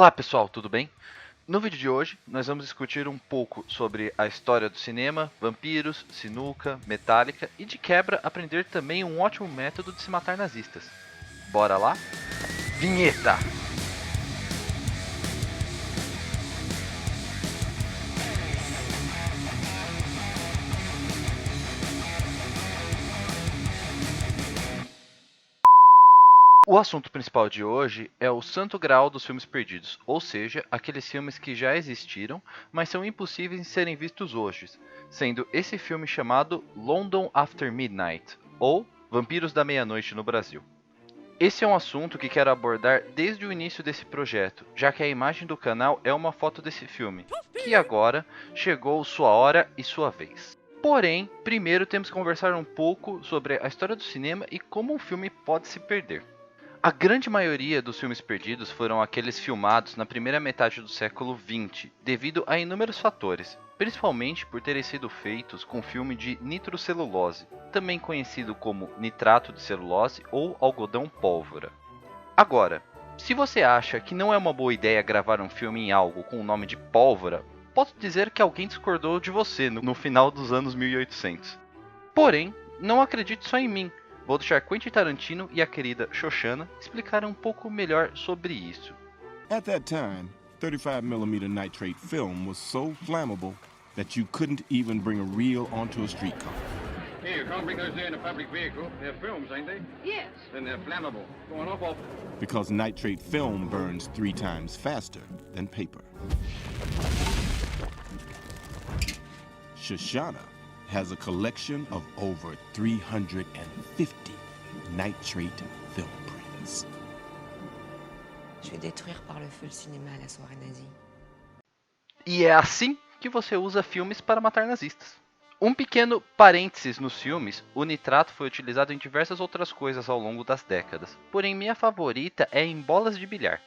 Olá pessoal, tudo bem? No vídeo de hoje, nós vamos discutir um pouco sobre a história do cinema, vampiros, sinuca, Metallica e de quebra aprender também um ótimo método de se matar nazistas. Bora lá? Vinheta! O assunto principal de hoje é o santo graal dos filmes perdidos, ou seja, aqueles filmes que já existiram, mas são impossíveis de serem vistos hoje, sendo esse filme chamado London After Midnight, ou Vampiros da Meia-Noite no Brasil. Esse é um assunto que quero abordar desde o início desse projeto, já que a imagem do canal é uma foto desse filme, que agora chegou sua hora e sua vez. Porém, primeiro temos que conversar um pouco sobre a história do cinema e como um filme pode se perder. A grande maioria dos filmes perdidos foram aqueles filmados na primeira metade do século XX, devido a inúmeros fatores, principalmente por terem sido feitos com filme de nitrocelulose, também conhecido como nitrato de celulose ou algodão pólvora. Agora, se você acha que não é uma boa ideia gravar um filme em algo com o nome de pólvora, posso dizer que alguém discordou de você no final dos anos 1800. Porém, não acredite só em mim. Vou deixar Quentin Tarantino e a querida Shoshana explicarem um pouco melhor sobre isso. At that time, 35mm nitrate film was so flammable that you couldn't even bring a reel onto a streetcar. Hey, you can't bring those there in a public vehicle. They're films, ain't they? Yes. Then they're flammable. Going off. Because nitrate film burns 3 times faster than paper. Shoshana has a collection of over 350 nitrate film prints. Je vais détruire par le feu le cinéma à la soirée nazie. E é assim que você usa filmes para matar nazistas. Um pequeno parênteses nos filmes, o nitrato foi utilizado em diversas outras coisas ao longo das décadas, porém minha favorita é em bolas de bilhar.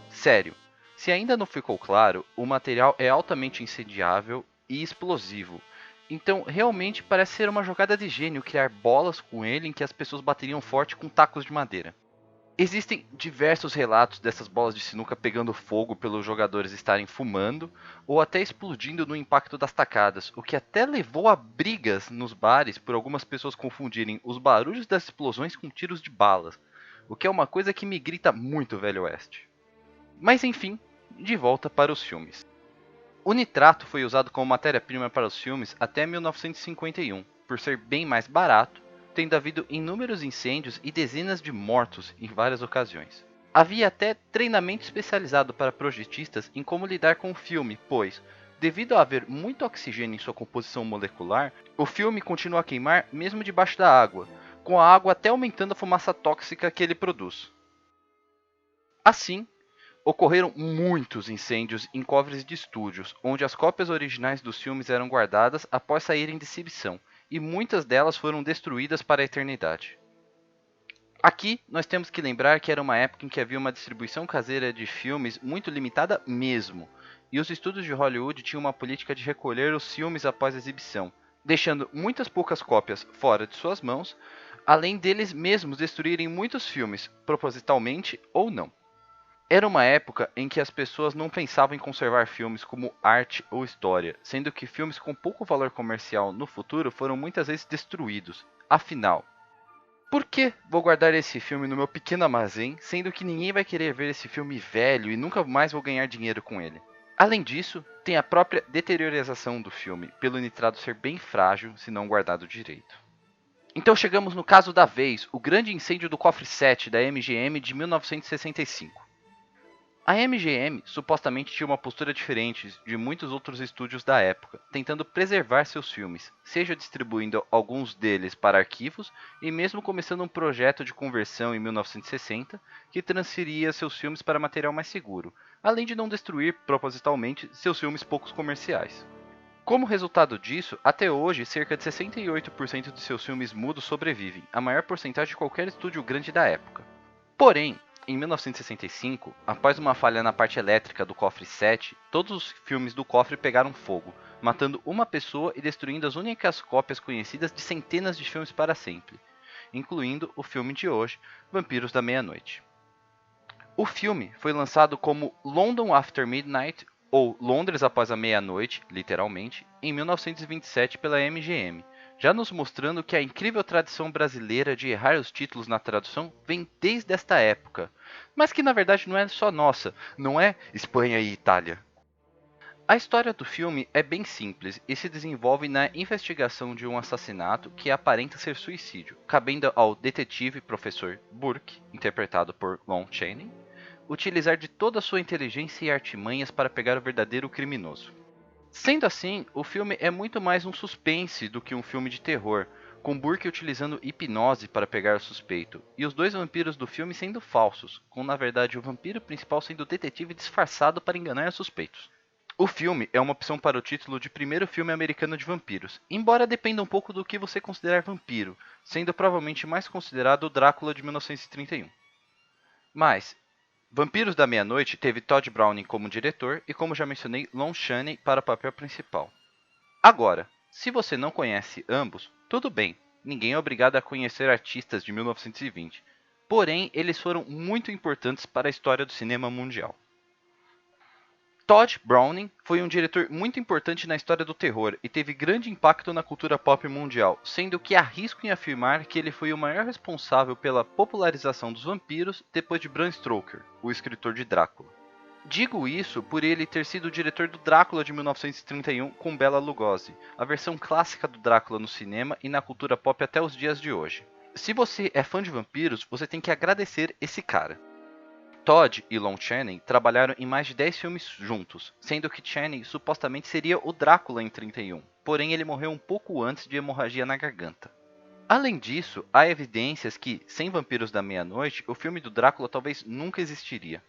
Sério, se ainda não ficou claro, o material é altamente incendiável e explosivo, então realmente parece ser uma jogada de gênio criar bolas com ele em que as pessoas bateriam forte com tacos de madeira. Existem diversos relatos dessas bolas de sinuca pegando fogo pelos jogadores estarem fumando ou até explodindo no impacto das tacadas, o que até levou a brigas nos bares por algumas pessoas confundirem os barulhos das explosões com tiros de balas, o que é uma coisa que me grita muito Velho Oeste. Mas enfim, de volta para os filmes. O nitrato foi usado como matéria-prima para os filmes até 1951, por ser bem mais barato, tendo havido inúmeros incêndios e dezenas de mortos em várias ocasiões. Havia até treinamento especializado para projetistas em como lidar com o filme, pois, devido a haver muito oxigênio em sua composição molecular, o filme continua a queimar mesmo debaixo da água, com a água até aumentando a fumaça tóxica que ele produz. Assim, ocorreram muitos incêndios em cofres de estúdios, onde as cópias originais dos filmes eram guardadas após saírem de exibição, e muitas delas foram destruídas para a eternidade. Aqui, nós temos que lembrar que era uma época em que havia uma distribuição caseira de filmes muito limitada mesmo, e os estúdios de Hollywood tinham uma política de recolher os filmes após a exibição, deixando muitas poucas cópias fora de suas mãos, além deles mesmos destruírem muitos filmes, propositalmente ou não. Era uma época em que as pessoas não pensavam em conservar filmes como arte ou história, sendo que filmes com pouco valor comercial no futuro foram muitas vezes destruídos. Afinal, por que vou guardar esse filme no meu pequeno armazém, sendo que ninguém vai querer ver esse filme velho e nunca mais vou ganhar dinheiro com ele? Além disso, tem a própria deteriorização do filme, pelo nitrato ser bem frágil se não guardado direito. Então chegamos no caso da vez, o grande incêndio do cofre 7 da MGM de 1965. A MGM supostamente tinha uma postura diferente de muitos outros estúdios da época, tentando preservar seus filmes, seja distribuindo alguns deles para arquivos e mesmo começando um projeto de conversão em 1960 que transferia seus filmes para material mais seguro, além de não destruir propositalmente seus filmes poucos comerciais. Como resultado disso, até hoje, cerca de 68% de seus filmes mudos sobrevivem, a maior porcentagem de qualquer estúdio grande da época. Porém, em 1965, após uma falha na parte elétrica do cofre 7, todos os filmes do cofre pegaram fogo, matando uma pessoa e destruindo as únicas cópias conhecidas de centenas de filmes para sempre, incluindo o filme de hoje, Vampiros da Meia-Noite. O filme foi lançado como London After Midnight, ou Londres após a meia-noite, literalmente, em 1927 pela MGM, já nos mostrando que a incrível tradição brasileira de errar os títulos na tradução vem desde esta época, mas que na verdade não é só nossa, não é Espanha e Itália. A história do filme é bem simples e se desenvolve na investigação de um assassinato que aparenta ser suicídio, cabendo ao detetive professor Burke, interpretado por Lon Chaney, utilizar de toda a sua inteligência e artimanhas para pegar o verdadeiro criminoso. Sendo assim, o filme é muito mais um suspense do que um filme de terror, com Burke utilizando hipnose para pegar o suspeito, e os dois vampiros do filme sendo falsos, com na verdade o vampiro principal sendo o detetive disfarçado para enganar os suspeitos. O filme é uma opção para o título de primeiro filme americano de vampiros, embora dependa um pouco do que você considerar vampiro, sendo provavelmente mais considerado o Drácula de 1931. Mas, Vampiros da Meia-Noite teve Todd Browning como diretor e, como já mencionei, Lon Chaney para o papel principal. Agora, se você não conhece ambos, tudo bem, ninguém é obrigado a conhecer artistas de 1920, porém eles foram muito importantes para a história do cinema mundial. Todd Browning foi um diretor muito importante na história do terror e teve grande impacto na cultura pop mundial, sendo que arrisco em afirmar que ele foi o maior responsável pela popularização dos vampiros depois de Bram Stoker, o escritor de Drácula. Digo isso por ele ter sido o diretor do Drácula de 1931 com Bela Lugosi, a versão clássica do Drácula no cinema e na cultura pop até os dias de hoje. Se você é fã de vampiros, você tem que agradecer esse cara. Todd e Lon Chaney trabalharam em mais de 10 filmes juntos, sendo que Chaney supostamente seria o Drácula em 31, porém ele morreu um pouco antes de hemorragia na garganta. Além disso, há evidências que, sem Vampiros da Meia-Noite, o filme do Drácula talvez nunca existiria.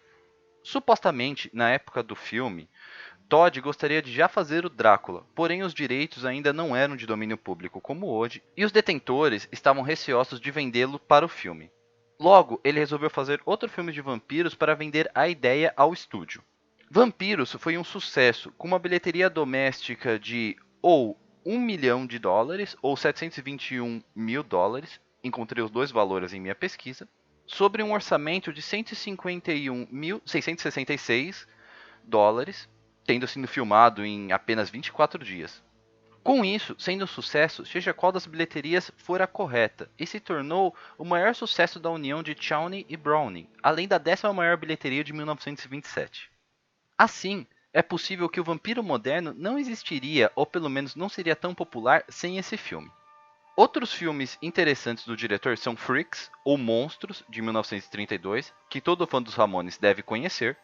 Supostamente, na época do filme, Todd gostaria de já fazer o Drácula, porém os direitos ainda não eram de domínio público como hoje, e os detentores estavam receosos de vendê-lo para o filme. Logo, ele resolveu fazer outro filme de vampiros para vender a ideia ao estúdio. Vampiros foi um sucesso, com uma bilheteria doméstica de ou $1 milhão ou $721 mil, encontrei os dois valores em minha pesquisa, sobre um orçamento de $151.666, tendo sido filmado em apenas 24 dias. Com isso, sendo um sucesso, seja qual das bilheterias for a correta, e se tornou o maior sucesso da união de Chaney e Browning, além da 10ª maior bilheteria de 1927. Assim, é possível que o vampiro moderno não existiria, ou pelo menos não seria tão popular, sem esse filme. Outros filmes interessantes do diretor são Freaks, ou Monstros, de 1932, que todo fã dos Ramones deve conhecer.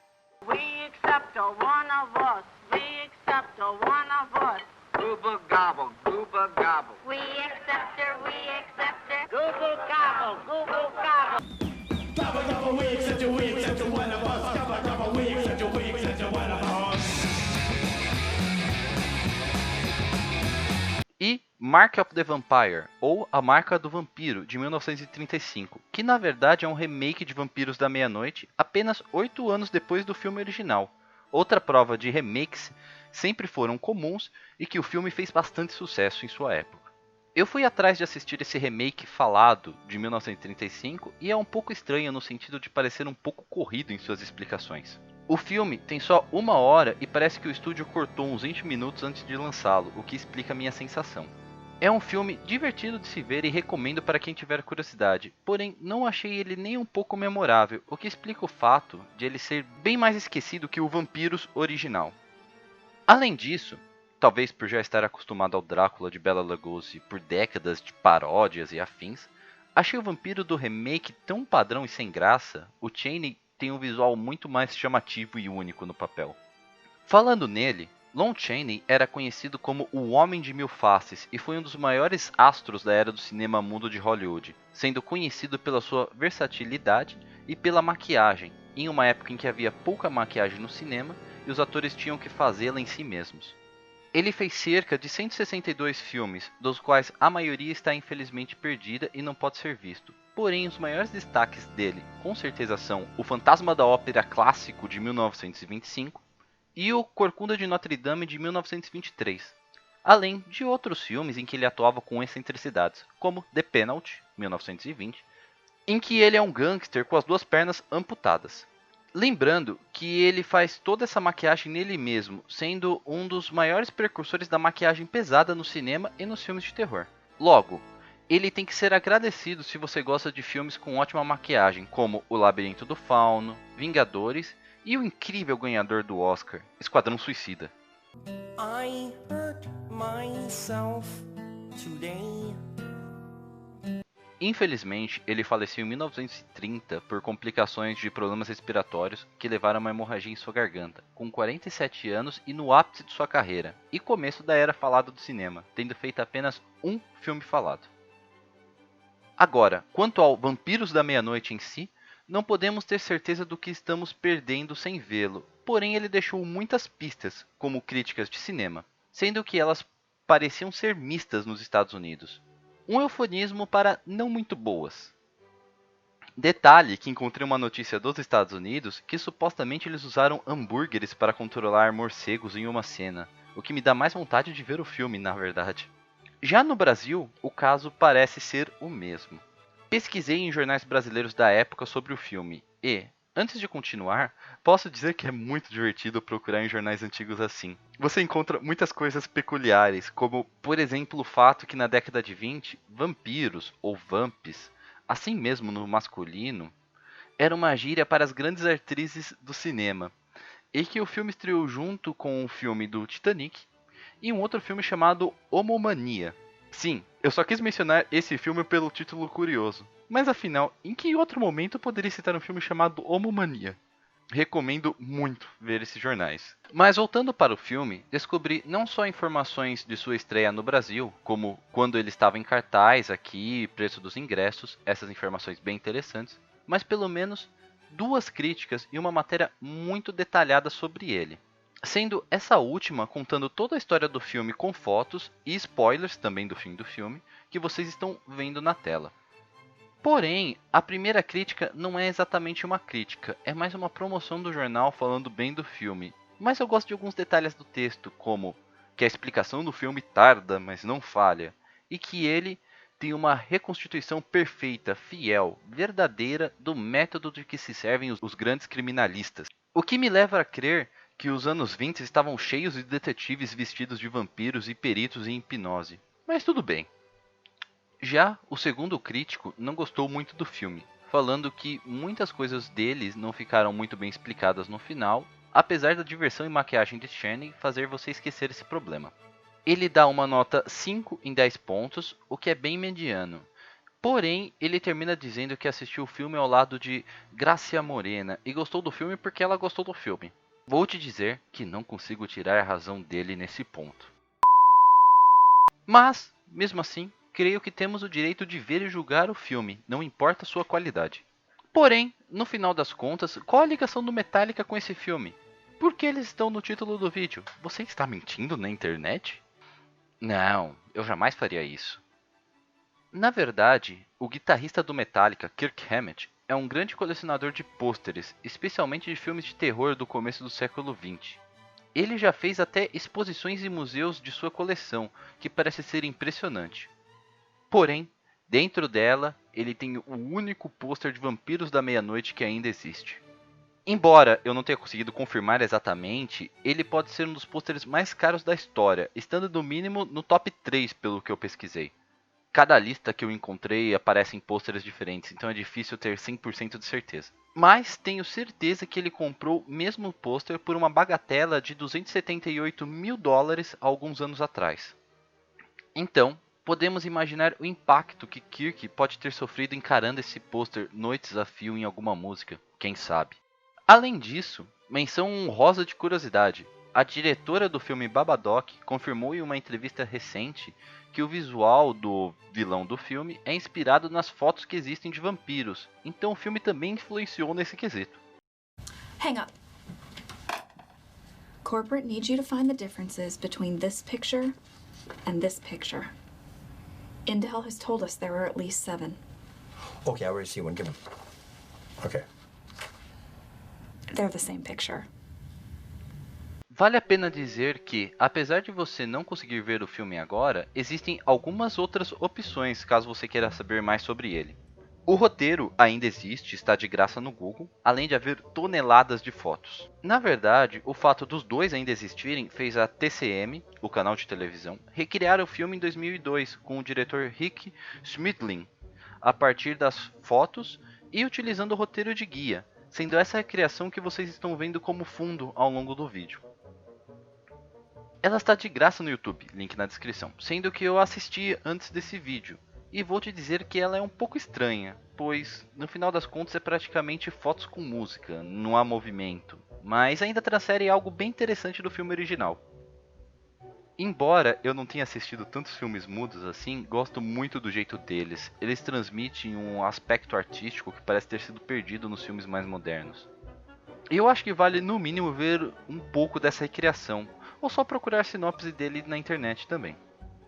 We accept a one of us. We accept a one of us. Gooba gobble, gooba gobble. We accept her, we accept her. Google gobble, Google gobble. E Mark of the Vampire, ou A Marca do Vampiro, de 1935, que na verdade é um remake de Vampiros da Meia-Noite, apenas 8 anos depois do filme original. Outra prova de remakes sempre foram comuns e que o filme fez bastante sucesso em sua época. Eu fui atrás de assistir esse remake falado de 1935 e é um pouco estranho no sentido de parecer um pouco corrido em suas explicações. O filme tem só 1 hora e parece que o estúdio cortou uns 20 minutos antes de lançá-lo, o que explica a minha sensação. É um filme divertido de se ver e recomendo para quem tiver curiosidade, porém não achei ele nem um pouco memorável, o que explica o fato de ele ser bem mais esquecido que o Vampiros original. Além disso, talvez por já estar acostumado ao Drácula de Bela Lugosi por décadas de paródias e afins, achei o vampiro do remake tão padrão e sem graça. O Chaney tem um visual muito mais chamativo e único no papel. Falando nele, Lon Chaney era conhecido como o Homem de Mil Faces e foi um dos maiores astros da era do cinema mudo de Hollywood, sendo conhecido pela sua versatilidade e pela maquiagem, em uma época em que havia pouca maquiagem no cinema e os atores tinham que fazê-la em si mesmos. Ele fez cerca de 162 filmes, dos quais a maioria está infelizmente perdida e não pode ser visto. Porém, os maiores destaques dele, com certeza, são O Fantasma da Ópera Clássico de 1925 e O Corcunda de Notre Dame de 1923, além de outros filmes em que ele atuava com excentricidades, como The Penalty, 1920, em que ele é um gangster com as 2 pernas amputadas. Lembrando que ele faz toda essa maquiagem nele mesmo, sendo um dos maiores precursores da maquiagem pesada no cinema e nos filmes de terror. Logo, ele tem que ser agradecido se você gosta de filmes com ótima maquiagem, como O Labirinto do Fauno, Vingadores e o incrível ganhador do Oscar, Esquadrão Suicida. I hurt myself today. Infelizmente, ele faleceu em 1930 por complicações de problemas respiratórios que levaram a uma hemorragia em sua garganta, com 47 anos e no ápice de sua carreira, e começo da era falada do cinema, tendo feito apenas um filme falado. Agora, quanto ao Vampiros da Meia-Noite em si, não podemos ter certeza do que estamos perdendo sem vê-lo, porém ele deixou muitas pistas, como críticas de cinema, sendo que elas pareciam ser mistas nos Estados Unidos. Um eufemismo para não muito boas. Detalhe que encontrei uma notícia dos Estados Unidos que supostamente eles usaram hambúrgueres para controlar morcegos em uma cena, o que me dá mais vontade de ver o filme, na verdade. Já no Brasil, o caso parece ser o mesmo. Pesquisei em jornais brasileiros da época sobre o filme e, antes de continuar, posso dizer que é muito divertido procurar em jornais antigos assim. Você encontra muitas coisas peculiares, como, por exemplo, o fato que na década de 20, vampiros, ou vamps, assim mesmo no masculino, era uma gíria para as grandes atrizes do cinema, e que o filme estreou junto com um filme do Titanic e um outro filme chamado Homomania. Sim, eu só quis mencionar esse filme pelo título curioso. Mas afinal, em que outro momento eu poderia citar um filme chamado Homomania? Recomendo muito ver esses jornais. Mas voltando para o filme, descobri não só informações de sua estreia no Brasil, como quando ele estava em cartaz aqui, preço dos ingressos, essas informações bem interessantes, mas pelo menos 2 críticas e uma matéria muito detalhada sobre ele. Sendo essa última contando toda a história do filme com fotos e spoilers também do fim do filme, que vocês estão vendo na tela. Porém, a primeira crítica não é exatamente uma crítica, é mais uma promoção do jornal falando bem do filme. Mas eu gosto de alguns detalhes do texto, como que a explicação do filme tarda, mas não falha, e que ele tem uma reconstituição perfeita, fiel, verdadeira do método de que se servem os grandes criminalistas. O que me leva a crer que os anos 20 estavam cheios de detetives vestidos de vampiros e peritos em hipnose. Mas tudo bem. Já o segundo crítico não gostou muito do filme, falando que muitas coisas deles não ficaram muito bem explicadas no final, apesar da diversão e maquiagem de Channing fazer você esquecer esse problema. Ele dá uma nota 5 em 10 pontos, o que é bem mediano. Porém, ele termina dizendo que assistiu o filme ao lado de Gracia Morena e gostou do filme porque ela gostou do filme. Vou te dizer que não consigo tirar a razão dele nesse ponto. Mas, mesmo assim, creio que temos o direito de ver e julgar o filme, não importa a sua qualidade. Porém, no final das contas, qual a ligação do Metallica com esse filme? Por que eles estão no título do vídeo? Você está mentindo na internet? Não, eu jamais faria isso. Na verdade, o guitarrista do Metallica, Kirk Hammett, é um grande colecionador de pôsteres, especialmente de filmes de terror do começo do século XX. Ele já fez até exposições em museus de sua coleção, que parece ser impressionante. Porém, dentro dela, ele tem o único pôster de Vampiros da Meia-Noite que ainda existe. Embora eu não tenha conseguido confirmar exatamente, ele pode ser um dos pôsteres mais caros da história, estando no mínimo no top 3 pelo que eu pesquisei. Cada lista que eu encontrei aparece em pôsteres diferentes, então é difícil ter 100% de certeza. Mas tenho certeza que ele comprou o mesmo pôster por uma bagatela de $278 mil há alguns anos atrás. Então, podemos imaginar o impacto que Kirk pode ter sofrido encarando esse pôster noites a fio em alguma música, quem sabe. Além disso, menção honrosa de curiosidade. A diretora do filme Babadook confirmou em uma entrevista recente que o visual do vilão do filme é inspirado nas fotos que existem de vampiros, então o filme também influenciou nesse quesito. Hang up. Corporate needs you to find the differences between this picture and this picture. Intel has told us there are at least 7. Okay, I already see one. Give him. Okay. They're the same picture. Vale a pena dizer que, apesar de você não conseguir ver o filme agora, existem algumas outras opções caso você queira saber mais sobre ele. O roteiro ainda existe, está de graça no Google, além de haver toneladas de fotos. Na verdade, o fato dos dois ainda existirem fez a TCM, o canal de televisão, recriar o filme em 2002 com o diretor Rick Schmidlin, a partir das fotos e utilizando o roteiro de guia, sendo essa a criação que vocês estão vendo como fundo ao longo do vídeo. Ela está de graça no YouTube, link na descrição, sendo que eu assisti antes desse vídeo. E vou te dizer que ela é um pouco estranha, pois no final das contas é praticamente fotos com música, não há movimento, mas ainda transfere algo bem interessante do filme original. Embora eu não tenha assistido tantos filmes mudos assim, gosto muito do jeito deles. Eles transmitem um aspecto artístico que parece ter sido perdido nos filmes mais modernos. E eu acho que vale no mínimo ver um pouco dessa recriação, ou só procurar sinopse dele na internet também.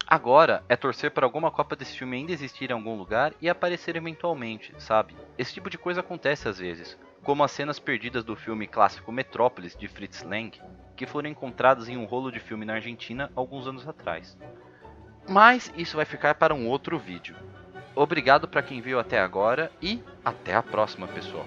Agora é torcer para alguma cópia desse filme ainda existir em algum lugar e aparecer eventualmente, sabe? Esse tipo de coisa acontece às vezes, como as cenas perdidas do filme clássico Metrópolis de Fritz Lang, que foram encontradas em um rolo de filme na Argentina alguns anos atrás. Mas isso vai ficar para um outro vídeo. Obrigado para quem viu até agora e até a próxima, pessoal.